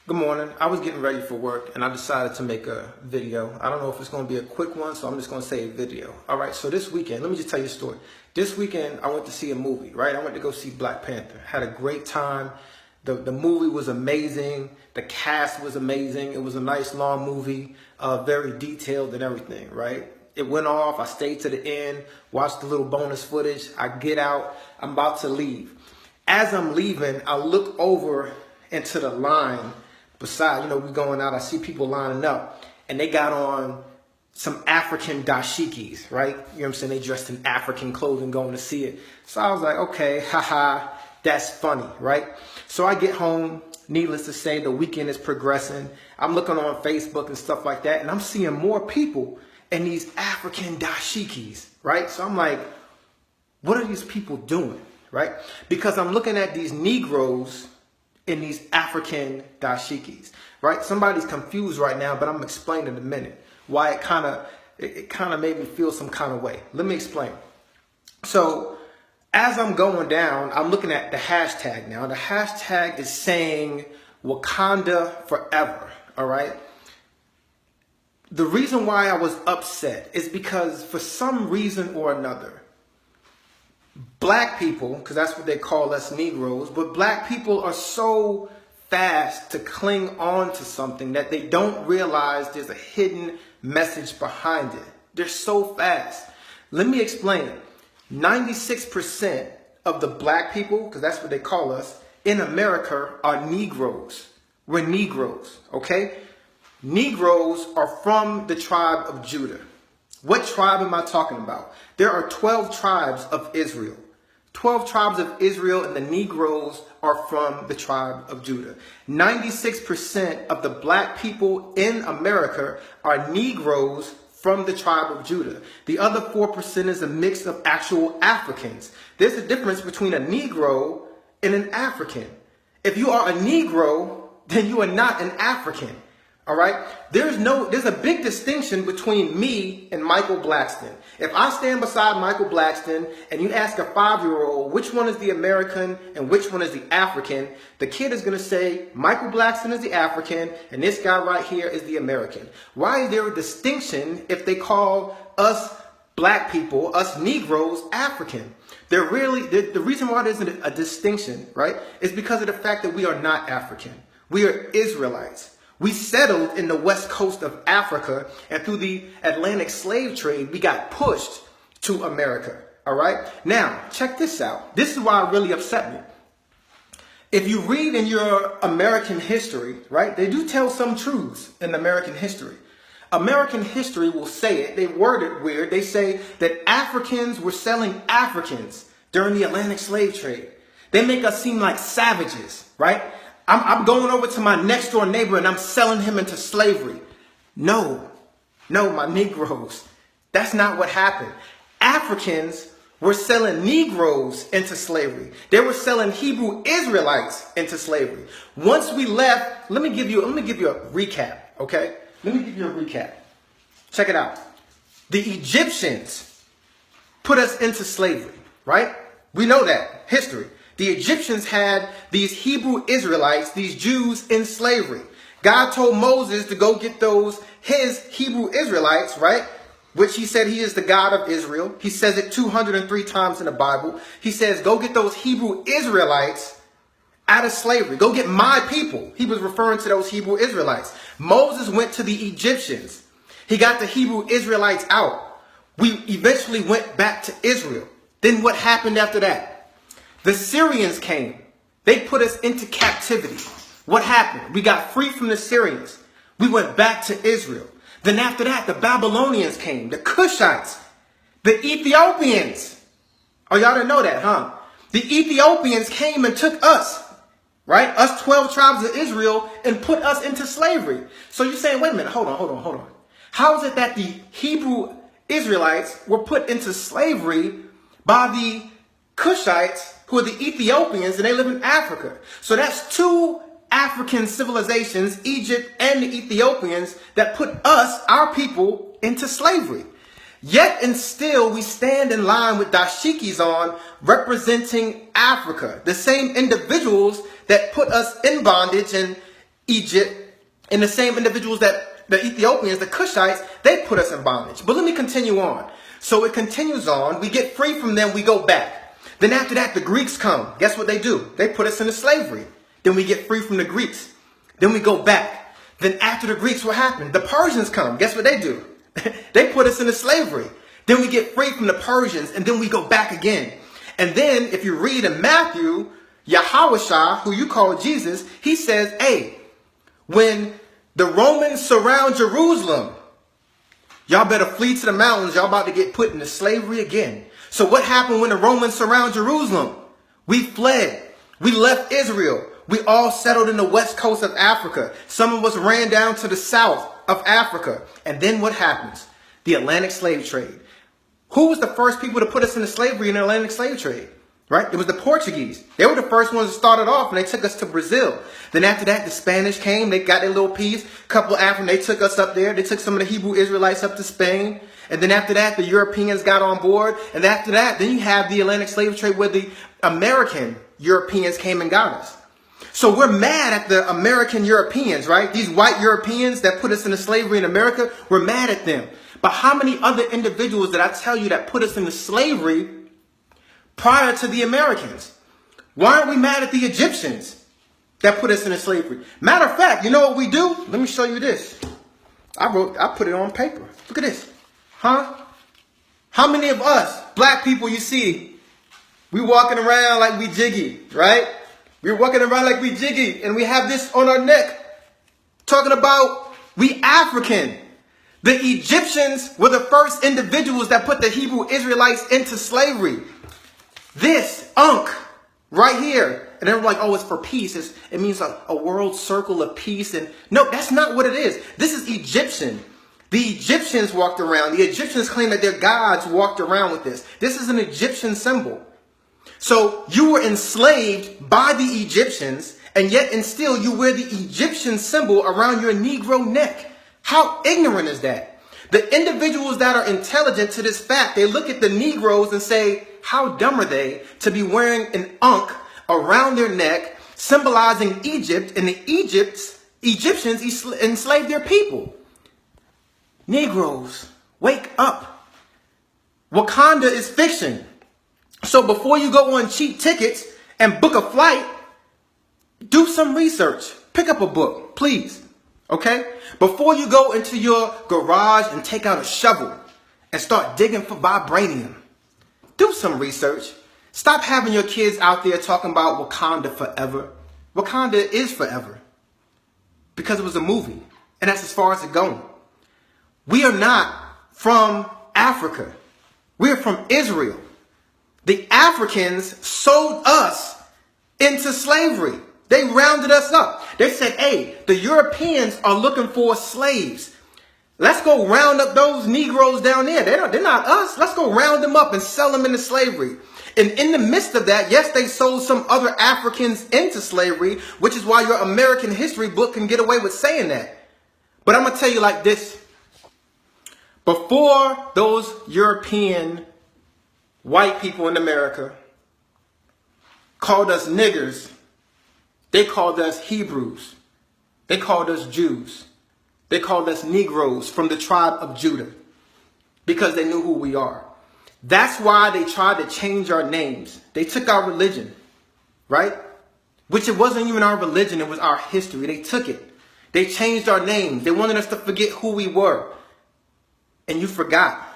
Good morning. I was getting ready for work and I decided to make a video. I don't know if it's going to be a quick one, so I'm just going to say a video. All right, so this weekend, let me just tell you a story. This weekend, I went to see a movie, right? I went to go see Black Panther. Had a great time. The movie was amazing. The cast was amazing. It was a nice long movie, very detailed and everything, right? It went off. I stayed to the end, watched the little bonus footage. I get out. I'm about to leave. As I'm leaving, I look over into the line beside, we going out. I see people lining up, and they got on some African dashikis, right? You know what I'm saying? They dressed in African clothing going to see it. So I was like, okay, haha, that's funny, right? So I get home. Needless to say, the weekend is progressing. I'm looking on Facebook and stuff like that, and I'm seeing more people in these African dashikis, right? So I'm like, what are these people doing, right? Because I'm looking at these Negroes in these African dashikis, right? Somebody's confused right now, but I'm explaining in a minute why it kind of made me feel some kind of way. Let me explain. So as I'm going down, I'm looking at the hashtag now. The hashtag is saying Wakanda forever, all right? The reason why I was upset is because for some reason or another, Black people, because that's what they call us Negroes, but Black people are so fast to cling on to something that they don't realize there's a hidden message behind it. They're so fast. Let me explain. 96% of the Black people, because that's what they call us, in America are Negroes. We're Negroes, okay? Negroes are from the tribe of Judah. What tribe am I talking about? There are 12 tribes of Israel. 12 tribes of Israel, and the Negroes are from the tribe of Judah. 96% of the Black people in America are Negroes from the tribe of Judah. The other 4% is a mix of actual Africans. There's a difference between a Negro and an African. If you are a Negro, then you are not an African. All right. There's a big distinction between me and Michael Blackston. If I stand beside Michael Blackston and you ask a 5-year-old which one is the American and which one is the African, the kid is going to say Michael Blackston is the African and this guy right here is the American. Why is there a distinction if they call us Black people, us Negroes, African? The reason why there's a distinction, right, is because of the fact that we are not African. We are Israelites. We settled in the west coast of Africa, and through the Atlantic slave trade, we got pushed to America. All right. Now, check this out. This is why it really upset me. If you read in your American history, right, they do tell some truths in American history. American history will say it. They word it weird. They say that Africans were selling Africans during the Atlantic slave trade. They make us seem like savages, right? I'm going over to my next door neighbor and I'm selling him into slavery. No, my Negroes. That's not what happened. Africans were selling Negroes into slavery. They were selling Hebrew Israelites into slavery. Once we left, let me give you a recap, okay? Let me give you a recap. Check it out. The Egyptians put us into slavery, right? We know that, history. The Egyptians had these Hebrew Israelites, these Jews in slavery. God told Moses to go get his Hebrew Israelites, right? Which he said he is the God of Israel. He says it 203 times in the Bible. He says, go get those Hebrew Israelites out of slavery. Go get my people. He was referring to those Hebrew Israelites. Moses went to the Egyptians. He got the Hebrew Israelites out. We eventually went back to Israel. Then what happened after that? The Syrians came. They put us into captivity. What happened? We got free from the Syrians. We went back to Israel. Then after that, the Babylonians came, the Cushites, the Ethiopians. Oh, y'all didn't know that, huh? The Ethiopians came and took us, right? Us 12 tribes of Israel, and put us into slavery. So you're saying, wait a minute, hold on. How is it that the Hebrew Israelites were put into slavery by the Cushites, who are the Ethiopians, and they live in Africa? So that's two African civilizations, Egypt and the Ethiopians, that put us, our people, into slavery. Yet and still we stand in line with dashikis on, representing Africa, the same individuals that put us in bondage and Egypt, and the same individuals that the Ethiopians, the Cushites, they put us in bondage. But let me continue on. So it continues on. We get free from them. We go back. Then after that, the Greeks come. Guess what they do? They put us into slavery. Then we get free from the Greeks. Then we go back. Then after the Greeks, what happened? The Persians come. Guess what they do? They put us into slavery. Then we get free from the Persians, and then we go back again. And then if you read in Matthew, Yahushua, who you call Jesus, he says, hey, when the Romans surround Jerusalem, y'all better flee to the mountains. Y'all about to get put into slavery again. So what happened when the Romans surround Jerusalem? We fled. We left Israel. We all settled in the west coast of Africa. Some of us ran down to the south of Africa. And then what happens? The Atlantic slave trade. Who was the first people to put us into slavery in the Atlantic slave trade? Right? It was the Portuguese. They were the first ones that started off, and they took us to Brazil. Then after that, the Spanish came. They got their little piece. A couple of Africans, they took us up there. They took some of the Hebrew Israelites up to Spain. And then after that, the Europeans got on board. And after that, then you have the Atlantic slave trade where the American Europeans came and got us. So we're mad at the American Europeans, right? These white Europeans that put us into slavery in America, we're mad at them. But how many other individuals did I tell you that put us into slavery prior to the Americans? Why aren't we mad at the Egyptians that put us into slavery? Matter of fact, you know what we do? Let me show you this. I put it on paper. Look at this. Huh? How many of us, black people, you see, we walking around like we jiggy, right? We're walking around like we jiggy, and we have this on our neck, talking about we African. The Egyptians were the first individuals that put the Hebrew Israelites into slavery. This Ankh right here. And they're like, oh, it's for peace. It means a world circle of peace. And no, that's not what it is. This is Egyptian. The Egyptians walked around. The Egyptians claim that their gods walked around with this. This is an Egyptian symbol. So you were enslaved by the Egyptians, and yet and still you wear the Egyptian symbol around your Negro neck. How ignorant is that? The individuals that are intelligent to this fact, they look at the Negroes and say, how dumb are they to be wearing an Ankh around their neck, symbolizing Egypt, and the Egyptians enslaved their people. Negroes, wake up. Wakanda is fiction. So before you go on cheap tickets and book a flight, do some research. Pick up a book, please. Okay? Before you go into your garage and take out a shovel and start digging for vibranium, do some research. Stop having your kids out there talking about Wakanda forever. Wakanda is forever because it was a movie, and that's as far as it's going. We are not from Africa. We are from Israel. The Africans sold us into slavery. They rounded us up. They said, hey, the Europeans are looking for slaves. Let's go round up those Negroes down there. They're not us. Let's go round them up and sell them into slavery. And in the midst of that, yes, they sold some other Africans into slavery, which is why your American history book can get away with saying that. But I'm going to tell you like this. Before those European white people in America called us niggers, they called us Hebrews. They called us Jews. They called us Negroes from the tribe of Judah because they knew who we are. That's why they tried to change our names. They took our religion, right? Which it wasn't even our religion, it was our history. They took it. They changed our names. They wanted us to forget who we were. And you forgot.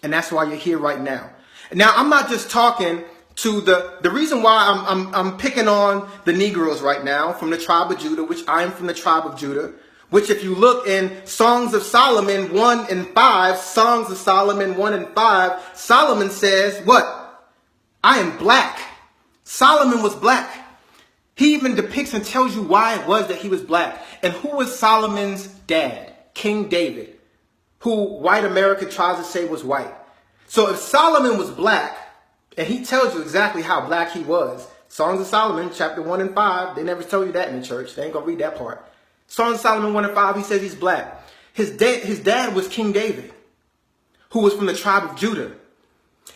And that's why you're here right now. Now, I'm not just talking to the reason why I'm picking on the Negroes right now from the tribe of Judah, which I am from the tribe of Judah, which if you look in Songs of Solomon 1 and 5, Songs of Solomon 1 and 5, Solomon says, what? I am black. Solomon was black. He even depicts and tells you why it was that he was black. And who was Solomon's dad? King David, who white America tries to say was white. So if Solomon was black, and he tells you exactly how black he was, Songs of Solomon, chapter 1 and 5, they never tell you that in the church. They ain't going to read that part. Songs of Solomon 1 and 5, he says he's black. His dad was King David, who was from the tribe of Judah.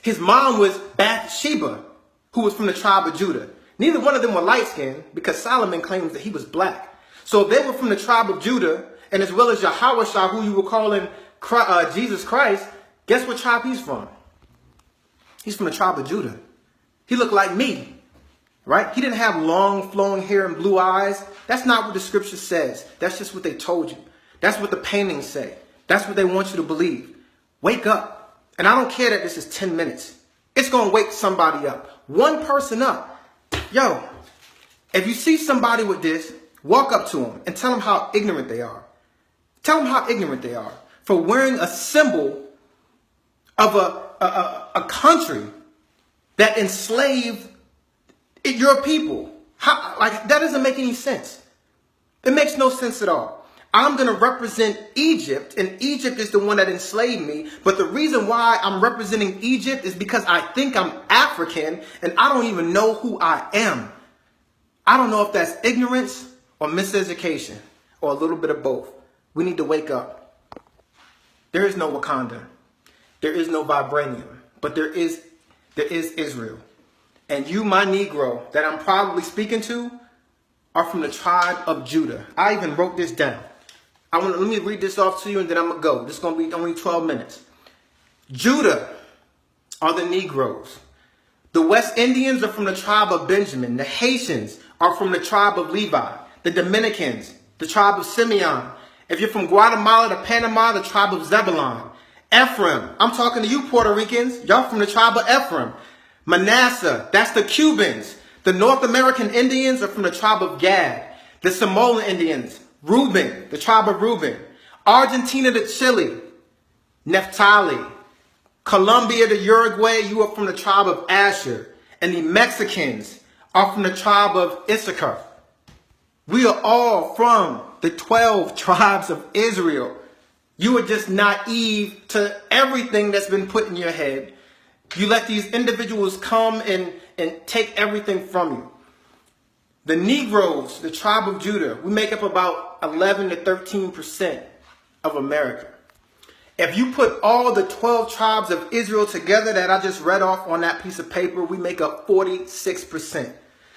His mom was Bathsheba, who was from the tribe of Judah. Neither one of them were light-skinned because Solomon claims that he was black. So if they were from the tribe of Judah, and as well as Yahweh, who you were calling Jesus Christ, guess what tribe he's from? He's from the tribe of Judah. He looked like me, right? He didn't have long flowing hair and blue eyes. That's not what the scripture says. That's just what they told you. That's what the paintings say. That's what they want you to believe. Wake up. And I don't care that this is 10 minutes. It's going to wake somebody up. One person up. Yo, if you see somebody with this, walk up to them and tell them how ignorant they are. Tell them how ignorant they are for wearing a symbol of a country that enslaved your people. Like, that doesn't make any sense. It makes no sense at all. I'm going to represent Egypt, and Egypt is the one that enslaved me. But the reason why I'm representing Egypt is because I think I'm African, and I don't even know who I am. I don't know if that's ignorance or miseducation or a little bit of both. We need to wake up. There is no Wakanda. There is no vibranium. But there is Israel. And you, my Negro, that I'm probably speaking to, are from the tribe of Judah. I even wrote this down. Let me read this off to you and then I'm going to go. This is going to be only 12 minutes. Judah are the Negroes. The West Indians are from the tribe of Benjamin. The Haitians are from the tribe of Levi. The Dominicans, the tribe of Simeon. If you're from Guatemala to Panama, the tribe of Zebulon. Ephraim, I'm talking to you Puerto Ricans. Y'all from the tribe of Ephraim. Manasseh, that's the Cubans. The North American Indians are from the tribe of Gad. The Samoan Indians, Reuben, the tribe of Reuben. Argentina to Chile, Naphtali. Colombia to Uruguay, you are from the tribe of Asher. And the Mexicans are from the tribe of Issachar. We are all from the 12 tribes of Israel. You are just naive to everything that's been put in your head. You let these individuals come and take everything from you. The Negroes, the tribe of Judah, we make up about 11 to 13% of America. If you put all the 12 tribes of Israel together that I just read off on that piece of paper, we make up 46%.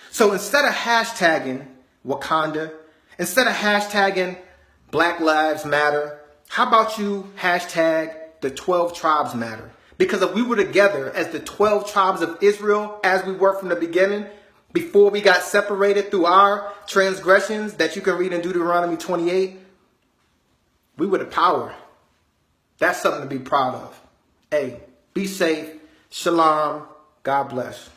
So instead of hashtagging Wakanda, instead of hashtagging Black Lives Matter, how about you hashtag the 12 tribes matter? Because if we were together as the 12 tribes of Israel, as we were from the beginning, before we got separated through our transgressions that you can read in Deuteronomy 28, we were the power. That's something to be proud of. Hey, be safe. Shalom. God bless.